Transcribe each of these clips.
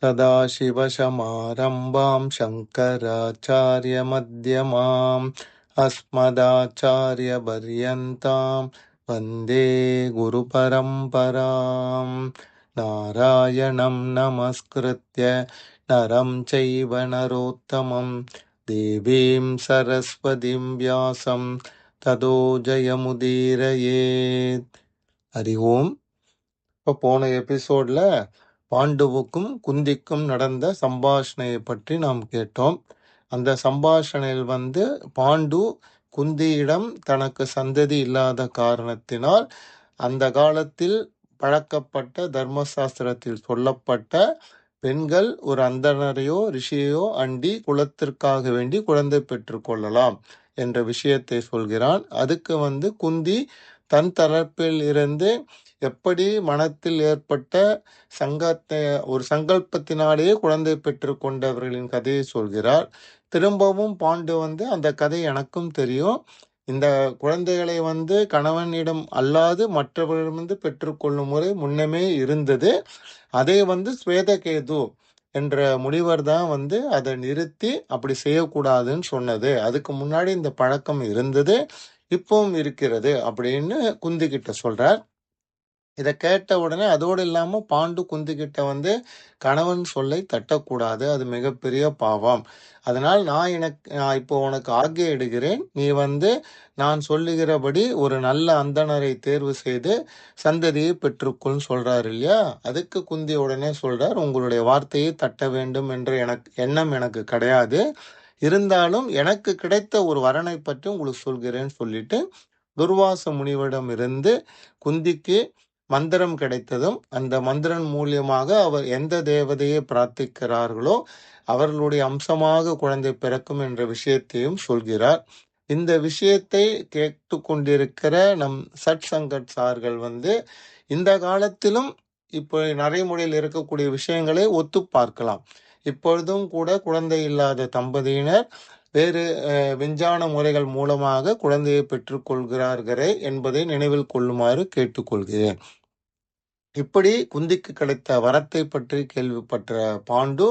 सदाशिवसमारम्भां शङ्कराचार्यमध्यमाम् अस्मदाचार्यपर्यन्तां वन्दे गुरुपरम्पराम्। नारायणं नमस्कृत्य नरं चैव नरोत्तमं देवीं सरस्वतीं व्यासं ततो जयमुदीरयेत्. हरि ओम्. இப்போ போன எபிசோட்ல பாண்டுவுக்கும் குந்திக்கும் நடந்த சம்பாஷணையை பற்றி நாம் கேட்டோம். அந்த சம்பாஷணையில் பாண்டு குந்தியிடம் தனக்கு சந்ததி இல்லாத காரணத்தினால் அந்த காலத்தில் பழக்கப்பட்ட தர்மசாஸ்திரத்தில் சொல்லப்பட்ட பெண்கள் ஒரு அந்தணரையோ ரிஷியையோ அண்டி குலத்திற்காக வேண்டி குழந்தை பெற்று கொள்ளலாம் என்ற விஷயத்தை சொல்கிறான். அதுக்கு குந்தி தன் தரப்பில் இருந்து எப்படி மனத்தில் ஏற்பட்ட ஒரு சங்கல்பத்தினாலேயே குழந்தை பெற்று கொண்டவர்களின் கதையை சொல்கிறார். திரும்பவும் பாண்டு அந்த கதை எனக்கும் தெரியும், இந்த குழந்தைகளை கணவனிடம் அல்லாது மற்றவர்களிடமிருந்து பெற்றுக்கொள்ளும் முறை முன்னமே இருந்தது. அதை ஸ்வேதகேது என்ற முனிவர் தான் அதை நிறுத்தி அப்படி செய்யக்கூடாதுன்னு சொன்னது. அதுக்கு முன்னாடி இந்த பழக்கம் இருந்தது, இப்பவும் இருக்கிறது அப்படின்னு குந்தி கிட்ட சொல்றார். இதை கேட்ட உடனே அதோடு இல்லாமல் பாண்டு குந்திக்கிட்ட கணவன் சொல்லை தட்டக்கூடாது, அது மிகப்பெரிய பாவம். அதனால் நான் இப்போ உனக்கு ஆக்ஞை இடுகிறேன், நீ நான் சொல்லுகிறபடி ஒரு நல்ல அந்தணரை தேர்வு செய்து சந்ததியை பெற்றுக்கொள்னு சொல்றாரு இல்லையா. அதுக்கு குந்தி உடனே சொல்றார், உங்களுடைய வார்த்தையை தட்ட வேண்டும் என்ற எண்ணம் எனக்கு கிடையாது, இருந்தாலும் எனக்கு கிடைத்த ஒரு வரனை பற்றி உங்களுக்கு சொல்கிறேன்னு சொல்லிட்டு துர்வாச முனிவரிடம் இருந்து குந்திக்கு மந்திரம் கிடைத்ததும் அந்த மந்திரன் மூலியமாக அவர் எந்த தேவதையை பிரார்த்திக்கிறார்களோ அவர்களுடைய அம்சமாக குழந்தை பிறக்கும் என்ற விஷயத்தையும் சொல்கிறார். இந்த விஷயத்தை கேட்டு கொண்டிருக்கிற நம் சட் சங்கட் சார்கள் இந்த காலத்திலும் இப்போ நடைமுறையில் இருக்கக்கூடிய விஷயங்களை ஒத்து பார்க்கலாம். இப்பொழுதும் கூட குழந்தை இல்லாத தம்பதியினர் வேறு விஞ்ஞான முறைகள் மூலமாக குழந்தையை பெற்றுக்கொள்கிறார்களே என்பதை நினைவில் கொள்ளுமாறு கேட்டுக்கொள்கிறேன். இப்படி குந்திக்கு கிடைத்த வரத்தை பற்றி கேள்விப்பட்ட பாண்டு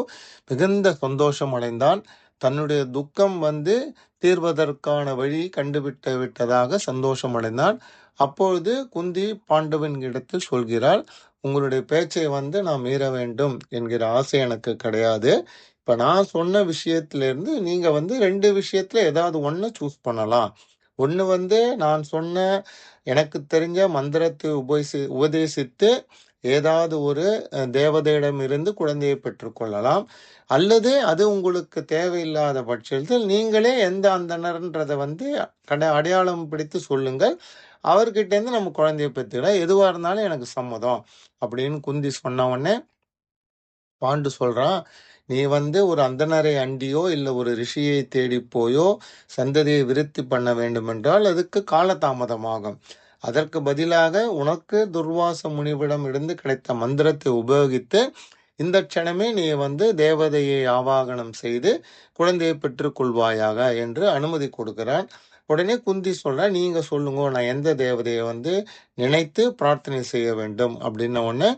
மிகுந்த சந்தோஷம் அடைந்தான். தன்னுடைய துக்கம் தீர்வதற்கான வழி கண்டுவிட்டு விட்டதாக சந்தோஷம் அடைந்தான். அப்பொழுது குந்தி பாண்டுவின் இடத்தில் சொல்கிறாள், உங்களுடைய பேச்சை நான் மீற வேண்டும் என்கிற ஆசை எனக்கு கிடையாது. இப்ப நான் சொன்ன விஷயத்திலிருந்து நீங்க 2 விஷயத்துல ஏதாவது ஒண்ணு சூஸ் பண்ணலாம். ஒண்ணு நான் சொன்ன எனக்கு தெரிஞ்ச மந்திரத்தை உபதேசித்து ஏதாவது ஒரு தேவதையிடம் இருந்து குழந்தையை பெற்றுக்கொள்ளலாம், அல்லது அது உங்களுக்கு தேவையில்லாத பட்சத்தில் நீங்களே எந்த அந்தணர்ன்றதை அடையாளம் பிடித்து சொல்லுங்கள், அவர்கிட்ட இருந்து நம்ம குழந்தையை பெற்றுக்கலாம், எதுவா இருந்தாலும் எனக்கு சம்மதம் அப்படின்னு குந்தி சொன்ன உடனே பாண்டு சொல்றான், நீ ஒரு அந்தணரை அண்டியோ இல்லை ஒரு ரிஷியை தேடி போயோ சந்ததியை விருத்தி பண்ண வேண்டும் என்றால் அதுக்கு காலதாமதமாகும். அதற்கு பதிலாக உனக்கு துர்வாச முனிவிடம் இருந்து கிடைத்த மந்திரத்தை உபயோகித்து இந்த க்ஷணமே நீ தேவதையை ஆவாகனம் செய்து குழந்தையை பெற்றுக்கொள்வாயாக என்று அனுமதி கொடுக்கிறான். உடனே குந்தி சொல்ற, நீங்க சொல்லுங்க, நான் எந்த தேவதையை நினைத்து பிரார்த்தனை செய்ய வேண்டும் அப்படின்ன உடனே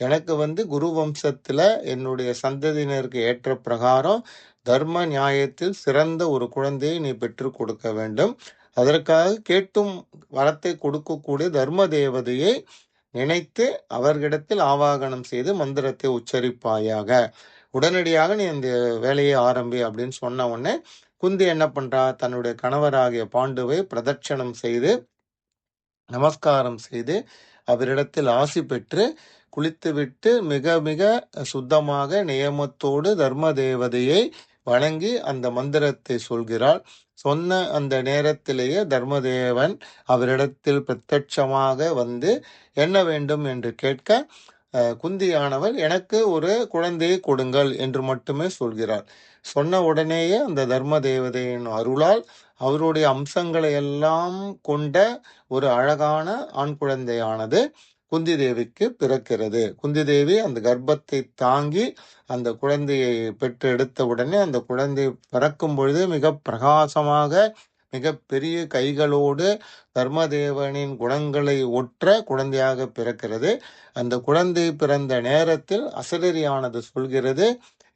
எனக்கு குரு வம்சத்துல என்னுடைய சந்ததியினருக்கு ஏற்ற பிரகாரம் தர்ம நியாயத்தில் சிறந்த ஒரு குழந்தையை நீ பெற்று கொடுக்க வேண்டும். அதற்காக கேட்டும் வரத்தை கொடுக்கக்கூடிய தர்ம தேவதையை நினைத்து அவர்களிடத்தில் ஆவாகனம் செய்து மந்திரத்தை உச்சரிப்பாயாக, உடனடியாக நீ இந்த வேலையை ஆரம்பி அப்படின்னு சொன்ன உடனே குந்தி என்ன பண்றா, தன்னுடைய கணவராகிய பாண்டுவை பிரதட்சணம் செய்து நமஸ்காரம் செய்து அவரிடத்தில் ஆசி பெற்று குளித்துவிட்டு மிக மிக சுத்தமாக நியமத்தோடு தர்ம தேவதையை வணங்கி அந்த மந்திரத்தை சொல்கிறாள். சொன்ன அந்த நேரத்திலேயே தர்மதேவன் அவரிடத்தில் பிரத்யட்சமாக என்ன வேண்டும் என்று கேட்க குந்தியானவள் எனக்கு ஒரு குழந்தையை கொடுங்கள் என்று மட்டுமே சொல்கிறாள். சொன்ன உடனேயே அந்த தர்ம தேவதையின் அருளால் அவருடைய அம்சங்களை எல்லாம் கொண்ட ஒரு அழகான ஆண் குழந்தையானது குந்தி தேவிக்கு பிறக்கிறது. குந்தி தேவி அந்த கர்ப்பத்தை தாங்கி அந்த குழந்தையை பெற்று எடுத்த உடனே அந்த குழந்தை பிறக்கும் பொழுது மிக பிரகாசமாக மிக பெரிய கைகளோடு தர்மதேவனின் குணங்களை ஒற்ற குழந்தையாக பிறக்கிறது. அந்த குழந்தை பிறந்த நேரத்தில் அசரீரியானது சொல்கிறது,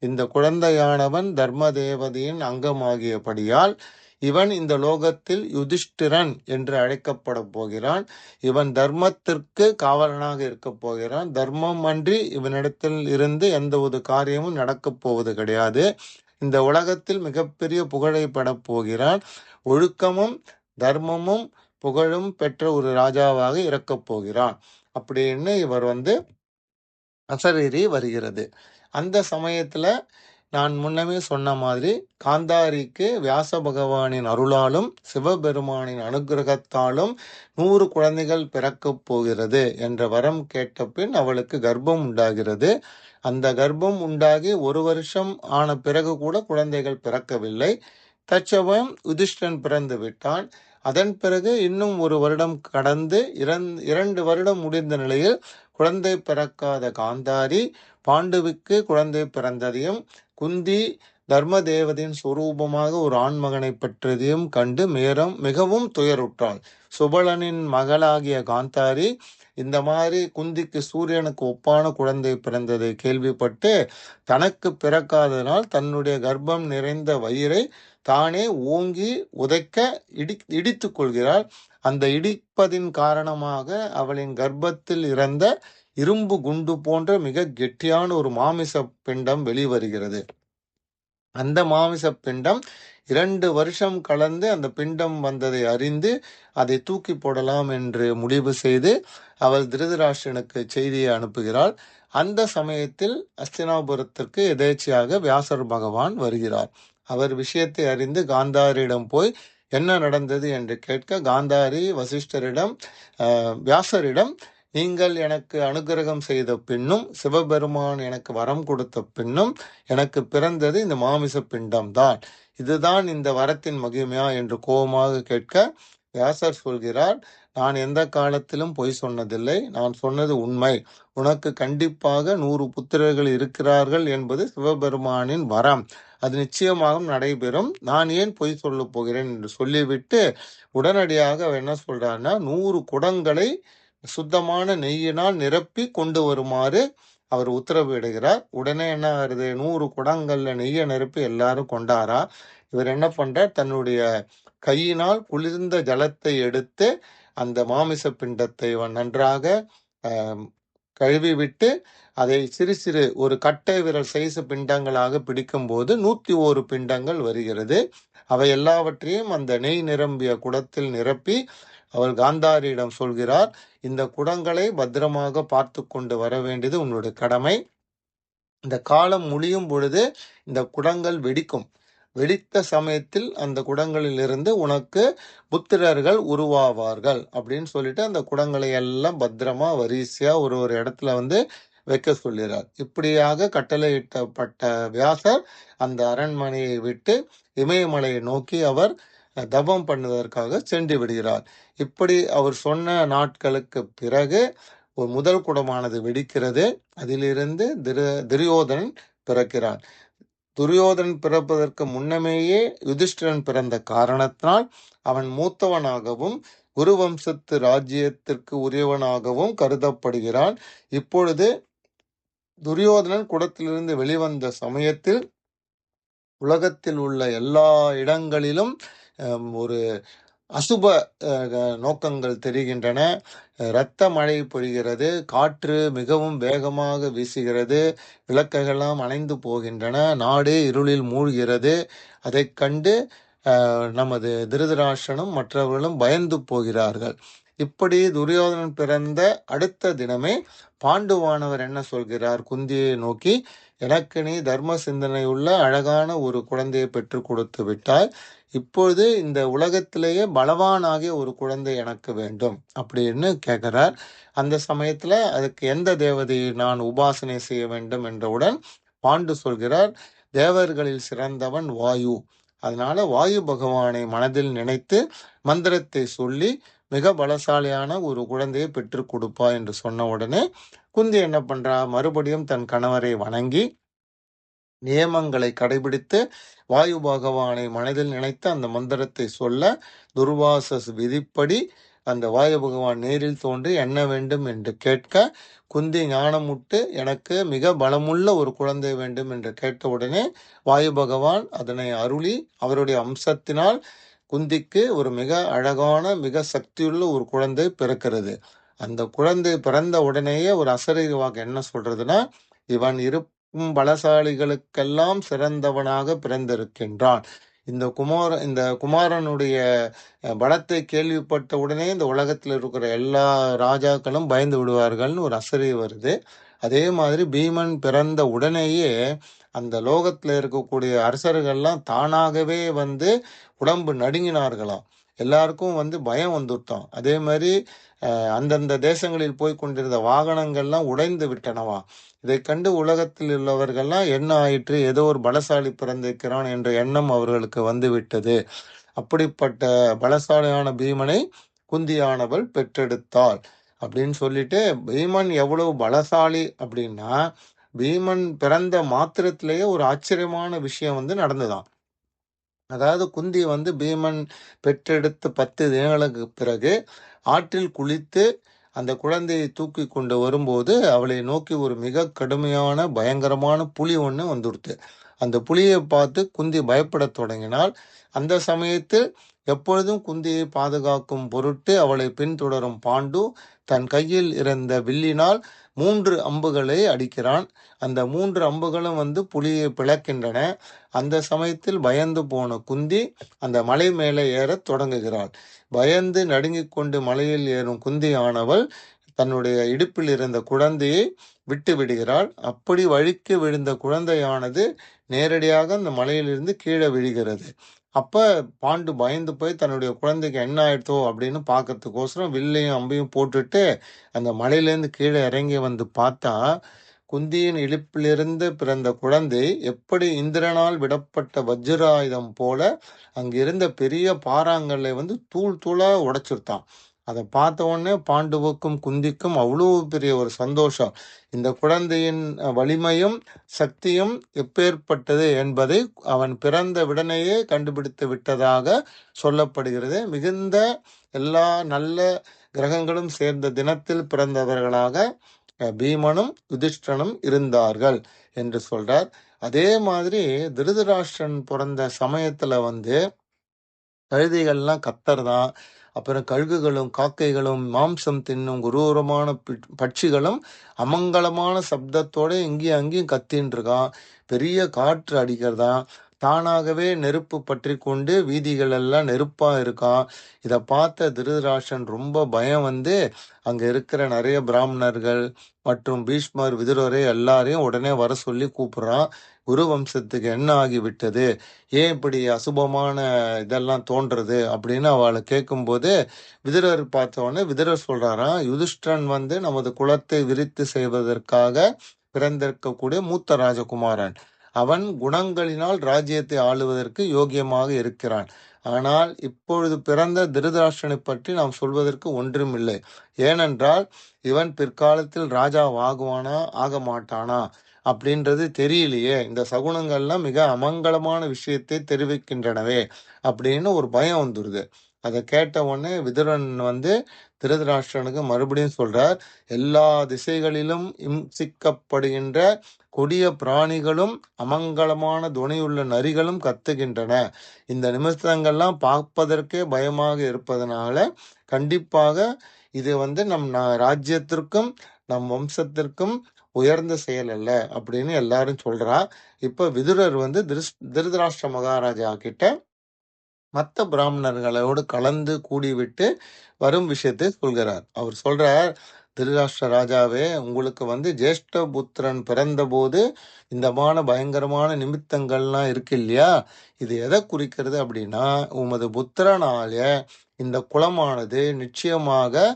இந்த குழந்தையானவன் தர்மதேவதையின் அங்கமாகியபடியால் இவன் இந்த லோகத்தில் யுதிஷ்டிரன் என்று அழைக்கப்பட போகிறான். இவன் தர்மத்திற்கு காவலனாக இருக்கப் போகிறான். தர்மம் அன்றி இவனிடத்தில் இருந்து எந்த ஒரு காரியமும் நடக்கப் போவது கிடையாது. இந்த உலகத்தில் மிகப்பெரிய புகழை பெறப் போகிறான். ஒழுக்கமும் தர்மமும் புகழும் பெற்ற ஒரு ராஜாவாக இறக்கப் போகிறான் அப்படின்னு இவர் அசரீரி வருகிறது. அந்த சமயத்துல நான் முன்னமே சொன்ன மாதிரி காந்தாரிக்கு வியாச பகவானின் அருளாலும் சிவபெருமானின் அனுகிரகத்தாலும் 100 குழந்தைகள் பிறக்கப் போகிறது என்ற வரம் கேட்ட பின் அவளுக்கு கர்ப்பம் உண்டாகிறது. அந்த கர்ப்பம் உண்டாகி 1 வருஷம் ஆன பிறகு கூட குழந்தைகள் பிறக்கவில்லை. தற்சமயம் யுதிஷ்டன் பிறந்து விட்டான். அதன் பிறகு இன்னும் 1 வருடம் கடந்து 2 வருடம் முடிந்த நிலையில் குழந்தை பிறக்காத காந்தாரி பாண்டுவுக்கு குழந்தை பிறந்ததையும் குந்தி தர்மதேவதையின் சொரூபமாக ஒரு ஆண்மகனை பெற்றதையும் கண்டு மிகவும் துயருற்றாள். சுபலனின் மகளாகிய காந்தாரி இந்த மாதிரி குந்திக்கு சூரியனுக்கு ஒப்பான குழந்தை பிறந்ததை கேள்விப்பட்டு தனக்கு பிறக்காததனால் தன்னுடைய கர்ப்பம் நிறைந்த வயிறை தானே ஓங்கி உதைக்க இடித்து கொள்கிறாள். அந்த இடிப்பதின் காரணமாக அவளின் கர்ப்பத்தில் இறந்த இரும்பு குண்டு போன்ற மிக கெட்டியான ஒரு மாமிச பிண்டம் வெளிவருகிறது. அந்த மாமிச பிண்டம் 2 வருஷம் கலந்து அந்த பிண்டம் வந்ததை அறிந்து அதை தூக்கி போடலாம் என்று முடிவு செய்து அவள் திருதராஷ்டிரனுக்கு செய்தியை அனுப்புகிறாள். அந்த சமயத்தில் அஸ்தினாபுரத்திற்கு எதேச்சையாக வியாசர் பகவான் வருகிறார். அவர் விஷயத்தை அறிந்து காந்தாரியிடம் போய் என்ன நடந்தது என்று கேட்க, காந்தாரி வசிஷ்டரிடம் வியாசரிடம், நீங்கள் எனக்கு அனுகிரகம் செய்த பின்னும் சிவபெருமான் எனக்கு வரம் கொடுத்த பின்னும் எனக்கு பிறந்தது இந்த மாமிச பிண்டம்தான். இதுதான் இந்த வரத்தின் மகிமையா என்று கோபமாக கேட்க, வியாசர் சொல்கிறார், நான் எந்த காலத்திலும் பொய் சொன்னதில்லை. நான் சொன்னது உண்மை. உனக்கு கண்டிப்பாக 100 புத்திரர்கள் இருக்கிறார்கள் என்பது சிவபெருமானின் வரம். அது நிச்சயமாக நடைபெறும். நான் ஏன் பொய் சொல்ல போகிறேன் என்று சொல்லிவிட்டு உடனடியாக அவர் என்ன சொல்றாருன்னா, 100 குடங்களை சுத்தமான நெய்யினால் நிரப்பி கொண்டு வருமாறு அவர் உத்தரவிடுகிறார். உடனே என்ன ஆகுது, 100 குடங்கள்ல நெய்யை நிரப்பி எல்லாரும் கொண்டாரா. இவர் என்ன பண்றார், தன்னுடைய கையினால் குளிர்ந்த ஜலத்தை எடுத்து அந்த மாமிச பிண்டத்தை நன்றாக கழுவி விட்டு அதை சிறு சிறு ஒரு கட்டை விரல் சைஸ் பிண்டங்களாக பிடிக்கும் போது 101 பிண்டங்கள் வருகிறது. அவை எல்லாவற்றையும் அந்த நெய் நிரம்பிய குடத்தில் நிரப்பி அவர் காந்தாரியிடம் சொல்கிறார், இந்த குடங்களை பத்திரமாக பார்த்து கொண்டு வர வேண்டியது உன்னுடைய கடமை. இந்த காலம் முடியும் பொழுது இந்த குடங்கள் வெடிக்கும். வெடித்த சமயத்தில் அந்த குடங்களில் இருந்து உனக்கு புத்திரர்கள் உருவாவார்கள் அப்படின்னு சொல்லிட்டு அந்த குடங்களை எல்லாம் பத்திரமா வரிசையா ஒரு இடத்துல வைக்க சொல்கிறார். இப்படியாக கட்டளையிட்டப்பட்ட வியாசர் அந்த அரண்மனையை விட்டு இமயமலையை நோக்கி அவர் தபம் பண்ணுவதற்காக சென்று விடுகிறார். இப்படி அவர் சொன்ன நாட்களுக்கு பிறகு ஒரு முதல் குடமானது வெடிக்கிறது. அதிலிருந்து துரியோதனன் பிறக்கிறான். துரியோதனன் பிறப்பதற்கு முன்னமேயே யுதிஷ்டிரன் பிறந்த காரணத்தினால் அவன் மூத்தவனாகவும் குருவம்சத்து ராஜ்யத்திற்கு உரியவனாகவும் கருதப்படுகிறான். இப்பொழுது துரியோதனன் குடத்திலிருந்து வெளிவந்த சமயத்தில் உலகத்தில் உள்ள எல்லா இடங்களிலும் ஒரு அசுப நோக்கங்கள் தெரிகின்றன. இரத்த மழை பொழிகிறது, காற்று மிகவும் வேகமாக வீசுகிறது, விளக்குகளெல்லாம் அணைந்து போகின்றன, நாடே இருளில் மூழ்கிறது. அதை கண்டு நமது திருதராஷ்டிரனும் மற்றவர்களும் பயந்து போகிறார்கள். இப்படி துரியோதனன் பிறந்த அடுத்த தினமே பாண்டுவானவர் என்ன சொல்கிறார், குந்தியை நோக்கி, எனக்கு நீ தர்ம சிந்தனை உள்ள அழகான ஒரு குழந்தையை பெற்று கொடுத்து விட்டாய். இப்பொழுது இந்த உலகத்திலேயே பலவானாகிய ஒரு குழந்தை எனக்கு வேண்டும் அப்படின்னு கேட்கிறார். அந்த சமயத்துல அதுக்கு எந்த தேவதையை நான் உபாசனை செய்ய வேண்டும் என்றவுடன் பாண்டு சொல்கிறார், தேவர்களில் சிறந்தவன் வாயு. அதனால வாயு பகவானை மனதில் நினைத்து மந்திரத்தை சொல்லி மிக பலசாலியான ஒரு குழந்தையை பெற்று கொடுப்பா என்று சொன்ன உடனே குந்தி என்ன பண்றா, மறுபடியும் தன் கணவரை வணங்கி நியமங்களை கடைபிடித்து வாயு பகவானை மனதில் நினைத்து அந்த மந்திரத்தை சொல்ல துர்வாசஸ் விதிப்படி அந்த வாயு பகவான் நேரில் தோன்றி என்ன வேண்டும் என்று கேட்க குந்தி ஞானமுட்டு எனக்கு மிக பலமுள்ள ஒரு குழந்தை வேண்டும் என்று கேட்டவுடனே வாயு பகவான் அதனை அருளி அவருடைய அம்சத்தினால் குந்திக்கு ஒரு மிக அழகான மிக சக்தியுள்ள ஒரு குழந்தை பிறக்கிறது. அந்த குழந்தை பிறந்த உடனேயே ஒரு அசரீரி வாக்கு என்ன சொல்றதுன்னா, இவன் இருக்கும் பலசாலிகளுக்கெல்லாம் சிறந்தவனாக பிறந்திருக்கின்றான். இந்த குமாரனுடைய பலத்தை கேள்விப்பட்ட உடனே இந்த உலகத்தில் இருக்கிற எல்லா ராஜாக்களும் பயந்து விடுவார்கள்னு ஒரு அசரீரி வருது. அதே மாதிரி பீமன் பிறந்த உடனேயே அந்த லோகத்துல இருக்கக்கூடிய அரசர்கள்லாம் தானாகவே உடம்பு நடுங்கினார்களாம். எல்லாருக்கும் பயம் வந்துட்டான். அதே மாதிரி அந்தந்த தேசங்களில் போய் கொண்டிருந்த வாகனங்கள்லாம் உடைந்து விட்டனவா. இதை கண்டு உலகத்தில் உள்ளவர்கள்லாம் என்ன ஆயிற்று, ஏதோ ஒரு பலசாலி பிறந்திருக்கிறான் என்ற எண்ணம் அவர்களுக்கு வந்துவிட்டது. அப்படிப்பட்ட பலசாலியான பீமனை குந்தியானவள் பெற்றெடுத்தாள் அப்படின்னு சொல்லிட்டு, பீமன் எவ்வளவு பலசாலி அப்படின்னா, பீமன் பிறந்த மாத்திரத்திலேயே ஒரு ஆச்சரியமான விஷயம் நடந்ததாம். அதாவது குந்தி பீமன் பெற்றெடுத்து 10 தினங்களுக்கு பிறகு ஆற்றில் குளித்து அந்த குழந்தையை தூக்கி கொண்டு வரும்போது அவளை நோக்கி ஒரு மிக கடுமையான பயங்கரமான புலி ஒன்று வந்துடுத்து. அந்த புலியை பார்த்து குந்தி பயப்படத் தொடங்கினால், அந்த சமயத்தில் எப்பொழுதும் குந்தியை பாதுகாக்கும் பொருட்டு அவளை பின்தொடரும் பாண்டு தன் கையில் இருந்த வில்லினால் 3 அம்புகளை அடிக்கிறான். அந்த 3 அம்புகளும் புலியை பிளக்கின்றன. அந்த சமயத்தில் பயந்து போன குந்தி அந்த மலை மேலே ஏறத் தொடங்குகிறாள். பயந்து நடுங்கிக் கொண்டு மலையில் ஏறும் குந்தியானவள் தன்னுடைய இடுப்பில் இருந்த குழந்தையை விட்டு விடுகிறாள். அப்படி வழிக்கு விழுந்த குழந்தையானது நேரடியாக அந்த மலையிலிருந்து கீழே விழுகிறது. அப்ப பாண்டு பயந்து போய் தன்னுடைய குழந்தைக்கு என்ன ஆயிடுத்தோ அப்படின்னு பார்க்கறதுக்கோசரம் வில்லையும் அம்பையும் போட்டுட்டு அந்த மலையிலேருந்து கீழே இறங்கி பார்த்தா, குந்தியின் இடுப்பிலிருந்து பிறந்த குழந்தை எப்படி இந்திரனால் விடப்பட்ட வஜ்ராயுதம் போல அங்கிருந்த பெரிய பாறாங்கல்லை தூள் தூளா உடைச்சிருத்தான். அதை பார்த்த உடனே பாண்டுவுக்கும் குந்திக்கும் அவ்வளோ பெரிய ஒரு சந்தோஷம். இந்த குழந்தையின் வலிமையும் சக்தியும் எப்பேற்பட்டது என்பதை அவன் பிறந்த உடனேயே கண்டுபிடித்து விட்டதாக சொல்லப்படுகிறது. மிகுந்த எல்லா நல்ல கிரகங்களும் சேர்ந்த தினத்தில் பிறந்தவர்களாக பீமனும் யுதிஷ்டனும் இருந்தார்கள் என்று சொல்றார். அதே மாதிரி திருதராஷ்டிரன் பிறந்த சமயத்துல கழுதைகள்லாம் கத்தர்தான். அப்புறம் கழுகுகளும் காக்கைகளும் மாம்சம் தின்னும் குரூரமான பட்சிகளும் அமங்கலமான சப்தத்தோட இங்கேயும் அங்கேயும் கத்தின்னு இருக்கான். பெரிய காற்று அடிக்கிறதான். தானாகவே நெருப்பு பற்றி கொண்டு வீதிகள் எல்லாம் நெருப்பா இருக்கான். இதை பார்த்த திருதராஷ்டிரன் ரொம்ப பயம் அங்க இருக்கிற நிறைய பிராமணர்கள் மற்றும் பீஷ்மர் விதுரரை எல்லாரையும் உடனே வர சொல்லி கூப்பிடுறான். குரு வம்சத்துக்கு என்ன ஆகிவிட்டது, ஏன் இப்படி அசுபமான இதெல்லாம் தோன்றது அப்படின்னு அவளை கேட்கும்போது விதுரர் பார்த்த உடனே விதுரர் சொல்றாராம், யுதிஷ்டன் நமது குலத்தை விரித்து செய்வதற்காக பிறந்திருக்கக்கூடிய மூத்த ராஜகுமாரன். அவன் குணங்களினால் ராஜ்யத்தை ஆளுவதற்கு யோகியமாக இருக்கிறான். ஆனால் இப்பொழுது பிறந்த திருதராஷ்டிரனை பற்றி நாம் சொல்வதற்கு ஒன்றுமில்லை. ஏனென்றால் இவன் பிற்காலத்தில் ராஜா ஆகுவானா ஆக மாட்டானா அப்படின்றது தெரியலையே. இந்த சகுனங்கள்லாம் மிக அமங்கலமான விஷயத்தை தெரிவிக்கின்றனவே அப்படின்னு ஒரு பயம் வந்துடுது. அதை கேட்ட உடனே விதுரன் திருதராஷ்டிரனுக்கு மறுபடியும் சொல்றார், எல்லா திசைகளிலும் இம்சிக்கப்படுகின்ற கொடிய பிராணிகளும் அமங்கலமான துணியுள்ள நரிகளும் கத்துகின்றன. இந்த நிமிஷங்கள்லாம் பார்ப்பதற்கே பயமாக இருப்பதனால கண்டிப்பாக இது நம் ராஜ்யத்திற்கும் நம் வம்சத்திற்கும் உயர்ந்த செயல் அல்ல அப்படின்னு எல்லாரும் சொல்றா. இப்ப விதுரர் திருதராஷ்டிர மகாராஜா கிட்ட மற்ற பிராமணர்களோடு கலந்து கூடிவிட்டு வரும் விஷயத்தை சொல்கிறார். அவர் சொல்றார், திருதராஷ்டிர ராஜாவே, உங்களுக்கு ஜேஷ்ட புத்திரன் பிறந்த போது இந்தமான பயங்கரமான நிமித்தங்கள்லாம் இருக்கு இல்லையா, இது எதை குறிக்கிறது அப்படின்னா, உமது புத்திரனால இந்த குலமானது நிச்சயமாக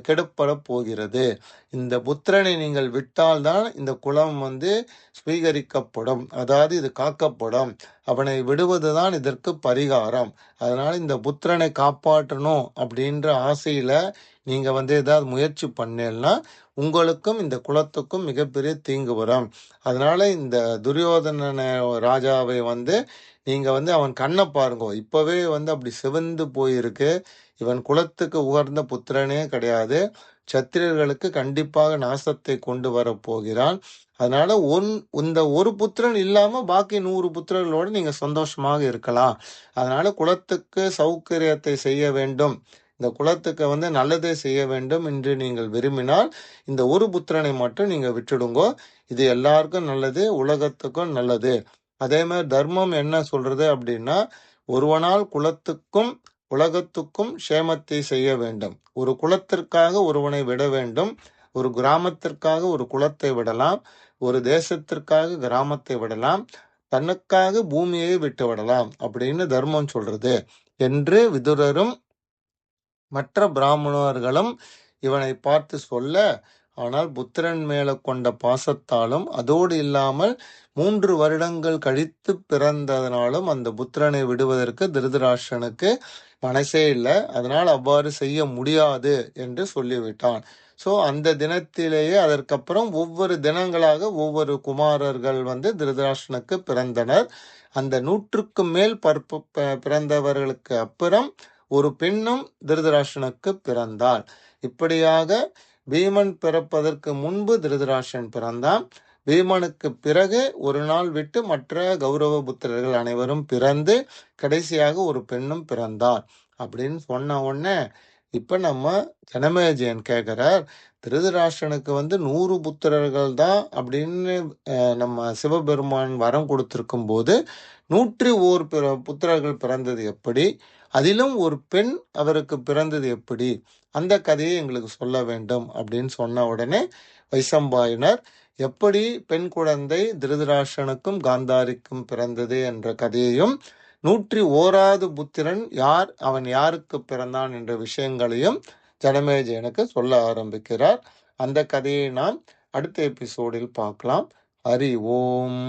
கெடுப்பட போகிறது. இந்த புத்திரனை நீங்கள் விட்டால்தான் இந்த குலம் ஸ்வீகரிக்கப்படும், அதாவது இது காக்கப்படும். அவனை விடுவதுதான் இதற்கு பரிகாரம். அதனால இந்த புத்திரனை காப்பாற்றணும் அப்படின்ற ஆசையில நீங்க ஏதாவது முயற்சி பண்ணேன்னா உங்களுக்கும் இந்த குலத்துக்கும் மிகப்பெரிய தீங்கு வரும். அதனால இந்த துரியோதன ராஜாவை நீங்க அவன் கண்ணை பாருங்க, இப்பவே அப்படி சிவந்து போயிருக்கு. இவன் குலத்துக்கு உகந்த புத்திரனே கிடையாது. சத்திரியர்களுக்கு கண்டிப்பாக நாசத்தை கொண்டு வரப் போகிறான். அதனால இந்த ஒரு புத்திரன் இல்லாம பாக்கி 100 புத்திரர்களோடு நீங்க சந்தோஷமாக இருக்கலாம். அதனால குலத்துக்கு சௌகரியத்தை செய்ய வேண்டும், இந்த குலத்துக்கு நல்லதே செய்ய வேண்டும் என்று நீங்கள் விரும்பினால் இந்த ஒரு புத்திரனை மட்டும் நீங்க விட்டுடுங்கோ. இது எல்லாருக்கும் நல்லது, உலகத்துக்கும் நல்லது. அதே மாதிரி தர்மம் என்ன சொல்றது அப்படின்னா, ஒருவனால் குலத்துக்கும் உலகத்துக்கும் சேமத்தை செய்ய வேண்டும். ஒரு குலத்திற்காக ஒருவனை விட வேண்டும். ஒரு கிராமத்திற்காக ஒரு குலத்தை விடலாம், ஒரு தேசத்திற்காக கிராமத்தை விடலாம், தன்னுக்காக பூமியை விட்டு விடலாம் அப்படின்னு தர்மம் சொல்றது என்று விதுரரும் மற்ற பிராமணர்களும் இவனை பார்த்து சொல்ல, ஆனால் புத்திரன் மேல கொண்ட பாசத்தாலும் அதோடு இல்லாமல் 3 வருடங்கள் கழித்து பிறந்ததனாலும் அந்த புத்திரனை விடுவதற்கு திருதராஷ்டிரனுக்கு மனசே இல்லை. அதனால் அவ்வாறு செய்ய முடியாது என்று சொல்லிவிட்டான். ஸோ அந்த தினத்திலேயே அதற்கப்புறம் ஒவ்வொரு தினங்களாக ஒவ்வொரு குமாரர்கள் திருதராஷ்டிரனுக்கு பிறந்தனர். அந்த 100க்கு மேல் பிறந்தவர்களுக்கு அப்புறம் ஒரு பெண்ணும் திருதராஷ்டிரனுக்கு பிறந்தாள். இப்படியாக பீமன் பிறப்பதற்கு முன்பு திருதராஷ்டிரன் பிறந்தான். பீமனுக்கு பிறகு ஒரு நாள் விட்டு மற்ற கௌரவ புத்திரர்கள் அனைவரும் பிறந்து கடைசியாக ஒரு பெண்ணும் பிறந்தார் அப்படின்னு சொன்ன உடனே இப்ப நம்ம ஜனமேஜயன் கேட்கிறார், திருதராஷ்டிரனுக்கு 100 புத்திரர்கள் தான் அப்படின்னு நம்ம சிவபெருமான் வரம் கொடுத்திருக்கும் போது 101 புத்திரர்கள் பிறந்தது எப்படி? அதிலும் ஒரு பெண் அவருக்கு பிறந்தது எப்படி? அந்த கதையை எங்களுக்கு சொல்ல வேண்டும் அப்படின்னு சொன்ன உடனே வைசம்பாயனர் எப்படி பெண் குழந்தை திருதராஷ்டிரனுக்கும் காந்தாரிக்கும் பிறந்தது என்ற கதையையும் 101வது புத்திரன் யார், அவன் யாருக்கு பிறந்தான் என்ற விஷயங்களையும் ஜனமேஜயனுக்கு சொல்ல ஆரம்பிக்கிறார். அந்த கதையை நாம் அடுத்த எபிசோடில் பார்க்கலாம். ஹரி ஓம்.